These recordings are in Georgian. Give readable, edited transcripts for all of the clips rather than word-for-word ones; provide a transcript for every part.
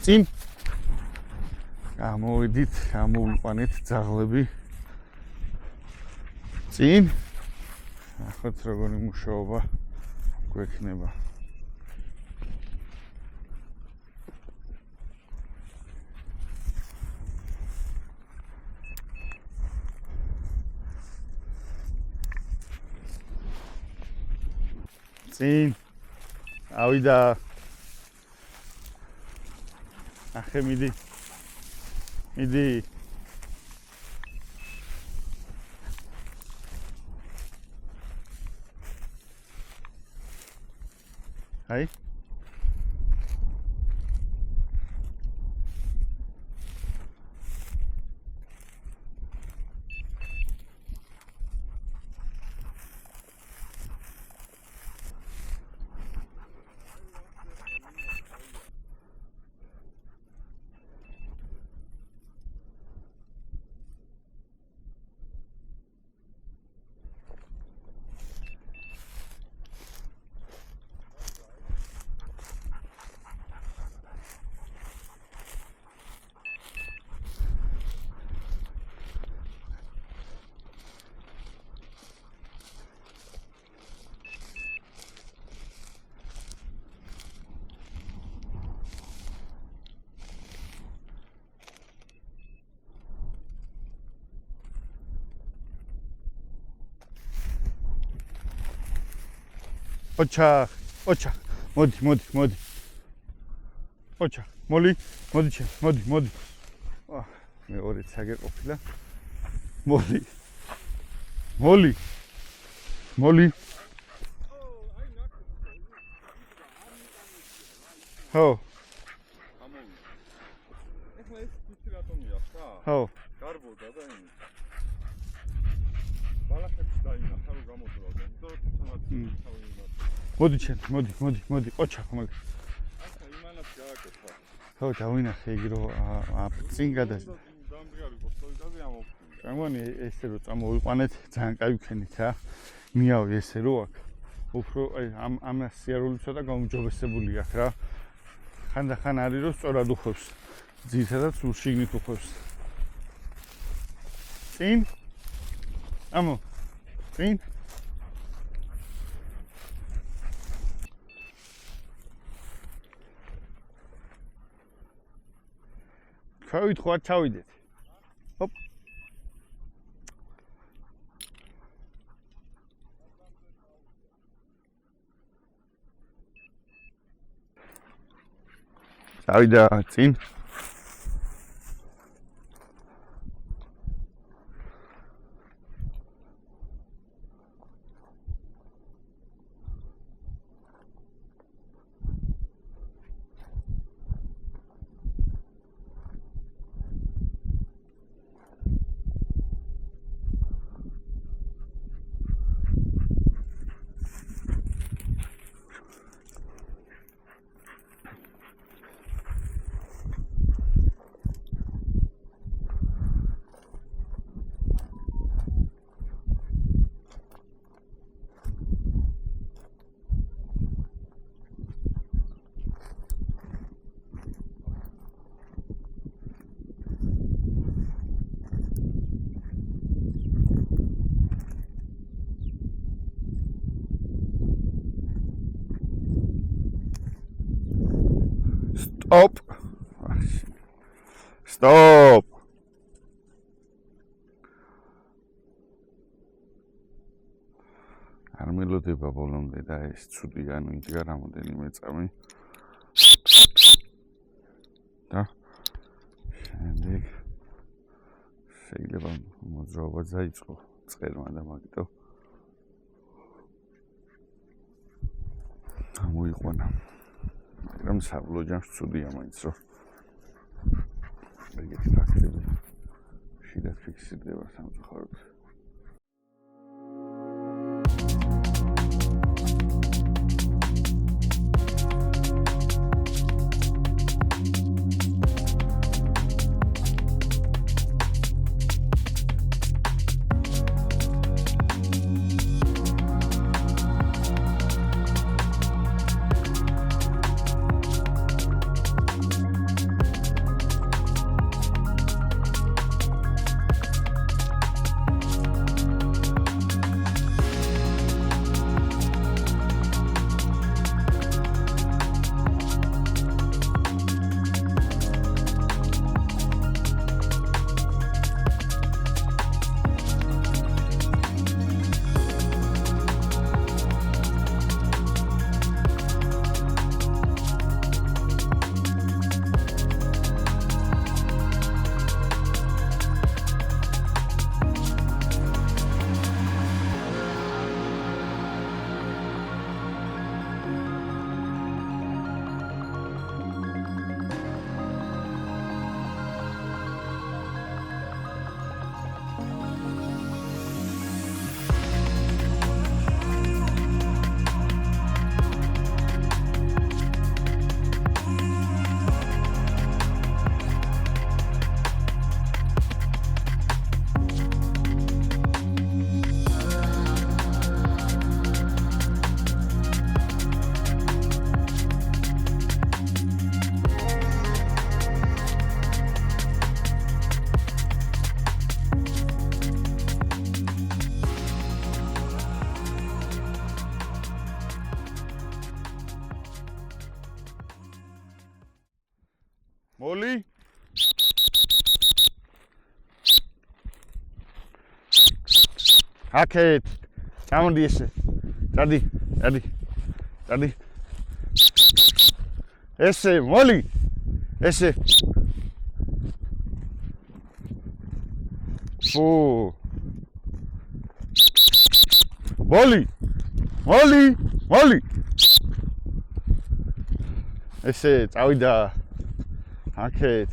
წინ გამოვიდით, გამოვიყვანეთ ძაღლები წინ ახლა როგორი მუშაობა გვექნება წინ ავიდა ახე მიდი აი ოჩა მოდი ოჩა მოდი მეორე ცაგე ყოფილა მოდი ხო ეხლა ეს თვითი რატომია ხა ხო გარბოდა და იმის ბალახებს დაინახა რომ გამოდროდნენ და თვითონაც თავი მოდი ოჩა ხომ ახლა იმანაც გააკეთა ხო დავინახე იგი რომ წინ გადასა დამდგარი პოსტოიდაზე ამოვხსნა წამონი ესე რომ წამოვიყვანეთ ძალიან კაი ვქენით რა მიავი ესე რომ აქ უფრო აი ამ სიარული ცოტა გაუმჯობესებული აქვს რა ხანდახან არის რომ სწორად უხვევს ძირითადად სულ შიგნით უხვევს წინ ამო წინ ხავით ჩავიდეთ ჰოპ წავიდა წინ Stop! არ მელოდება ბოლომდე და ეს ცუდი ანუ იდგა რამოდენიმე წამი. და შემდეგ შეიძლება მოძრაობა დაიწყო წერმა და მაგიტო გამოიყვანა. მაგრამ მაგრამ საბოლოო ჯამში ცუდია მაინც რომ ეგეთი ფაქტები შიდად ფიქსირდება სამწუხაროდ. Molly? Haket. Çamondi ese. Hadi. Ese, Molly. Ese. Oh. Molly. Ese, წავიდა. Haket.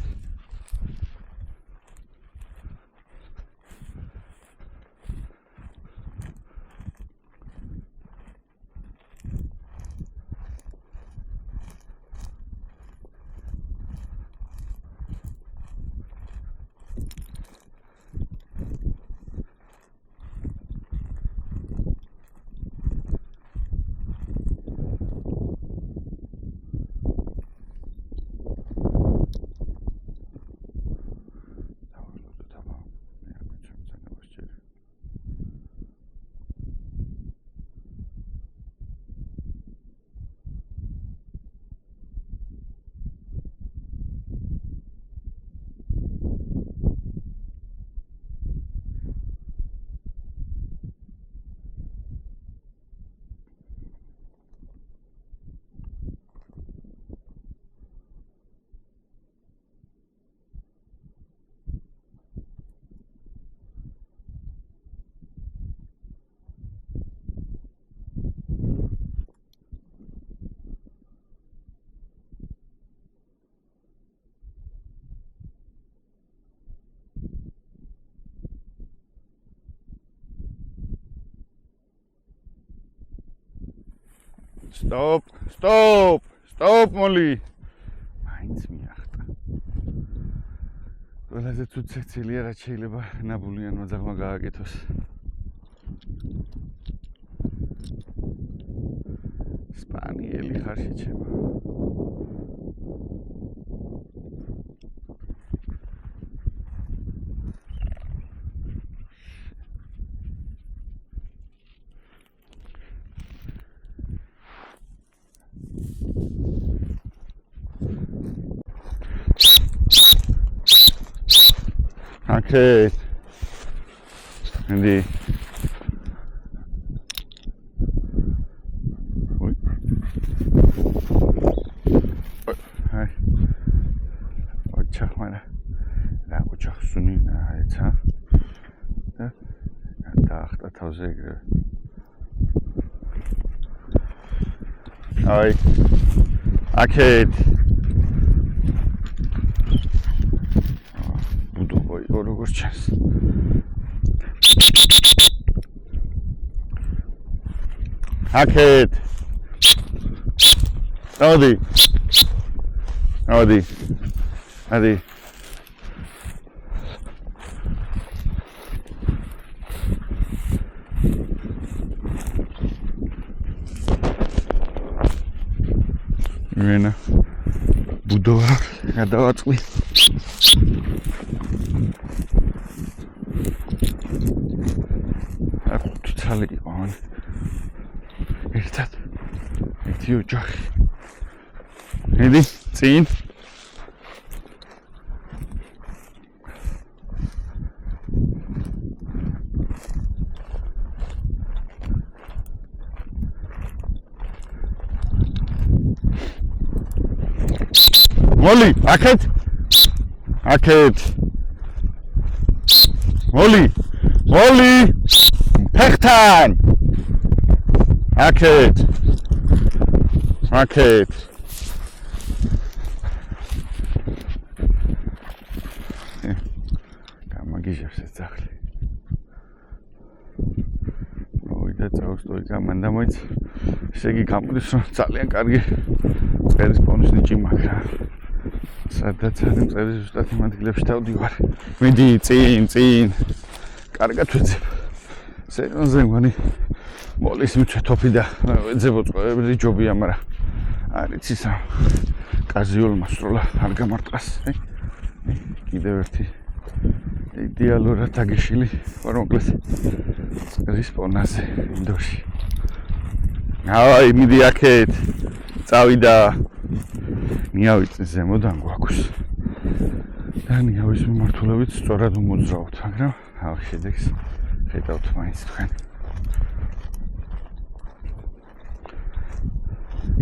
Stop, Molly. Mains მიახტა. ყველაზე თუ ცეცილია რაც შეიძლება ნაბულიანმა ძაღლმა გააკეთოს. სპანიელი ხარ შეჩება. Okay. Andy. Oi. Hi. Ocha, mana. La ocha sunina, etsa. Da acht athauze. აქეთ. ბუდობა იყო როგორც ჩანს. აქეთ. მოდი. ადი. მენა ბუდობა გადავაწყდი. აქ თითალი იყო მან. ერთად. ერთი ოჯახი. მიდი წინ. მოლი, აქეთ. მოლი. ფეხთან. აქეთ. გამაგიჟებს ეს ძაღლი. მოვიდა წავსტოიკა მან დამოიც. ესე იგი გამოდის რომ ძალიან კარგი წერის პონის ნიჭი მაქვს რა. სადაც არის წერის ზუსტად იმ ადგილებში დავდივარ. მიდი წინ. კარგად ვეძებ. სერონზე მგონი მოლის მიცვე თოფი და ვეძებო წყობები ჯობია, მაგრამ არის ისა კაზიულმა სროლა არ გამარტყას. კიდევ ერთი იდეალურად აგიშილი რომკლეს წერის პონაზე ინდოში. აი, მიდი აქეთ. წავიდა. ნიავის ზემოდან გვაქვს. და ნიავის მიმართულებით სწორად უმოძრაობთ, მაგრამ ავი შედეგს ხედავთ მაინც თქვენ.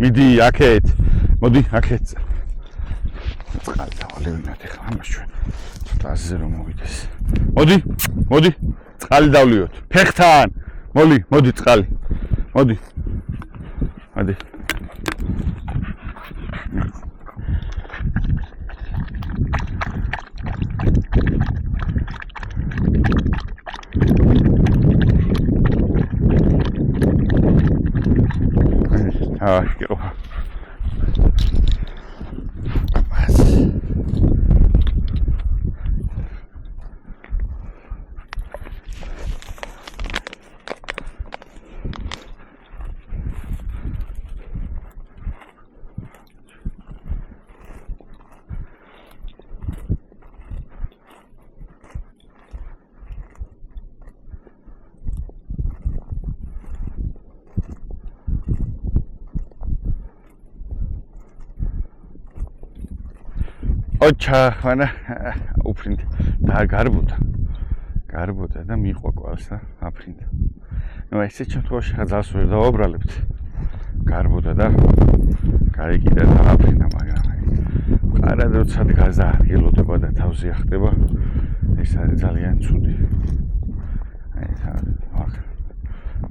მიდი აქეთ. მოდი აქეთ. წყალი დავალევინოთ ახლა ამას ჩვენ. წაზე რომ მოვიდეს. მოდი. წყალი დავლიოთ. ფეხთან. მოდი წყალი. მოდი. ადი. Go. ოჩა, მანა უფრინდა და გარბოდა და მიყვა ყვალს და აფრინდა. ნუ ესე შემთხვევაში ხაზავს ვერ დავაბრალებთ. გარბოდა და გაიგიდა და აფრინდა, მაგრამ ყარად როცა დგას და ელოდება და თავზე ახტება, ეს არის ძალიან ცუდი. აი ეს აქ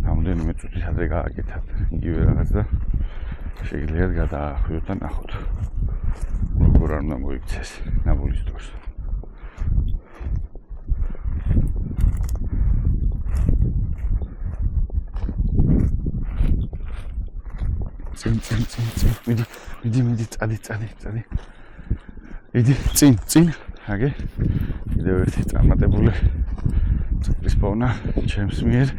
რამდენიმე წუთით ადრე გააკეთათ იგივე რაღაც და შეგიძლიათ გადაახვიოთ და ნახოთ. როგორ არ უნდა მოიქცეს ნაბულის დროს. წინ. მიდი, წადი. მიდი, წინ. აგე. კიდევ ერთი წარმატებული წერის პოვნა ჩემს მიერ.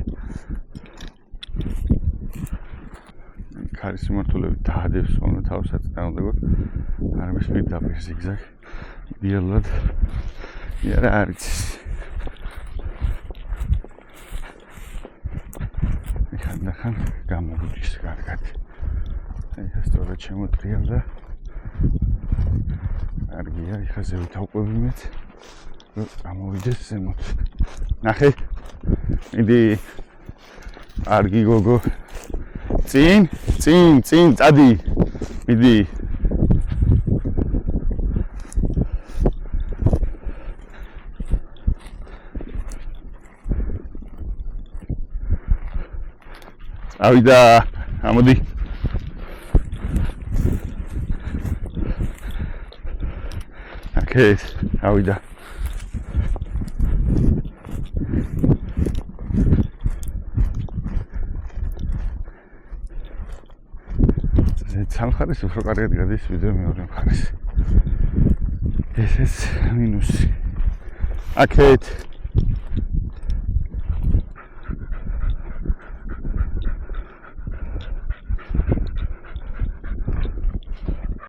ქარის მიმართულებით დაადებს ხოლმე თავსაც დაუნდაგოთ. არ მისმით დაპირ ზიგზაგ. იდეალურად არა არის. ხან გამოგვიდის კარგად. ეს სწორად შემოტრიალ და კარგია, ეხლა ზევით ავყვევინეთ. გამოვიდეს ზემოთ. ნახე. მიდი. კარგი გოგო. წინ, წადი. მიდი. ავიდა, ამოდი. აქეთ ავიდა. სამხრეთის უფრო კარგად გადის ვიდრე მეორე მხარეს. ესეც მინუსი. აქეთ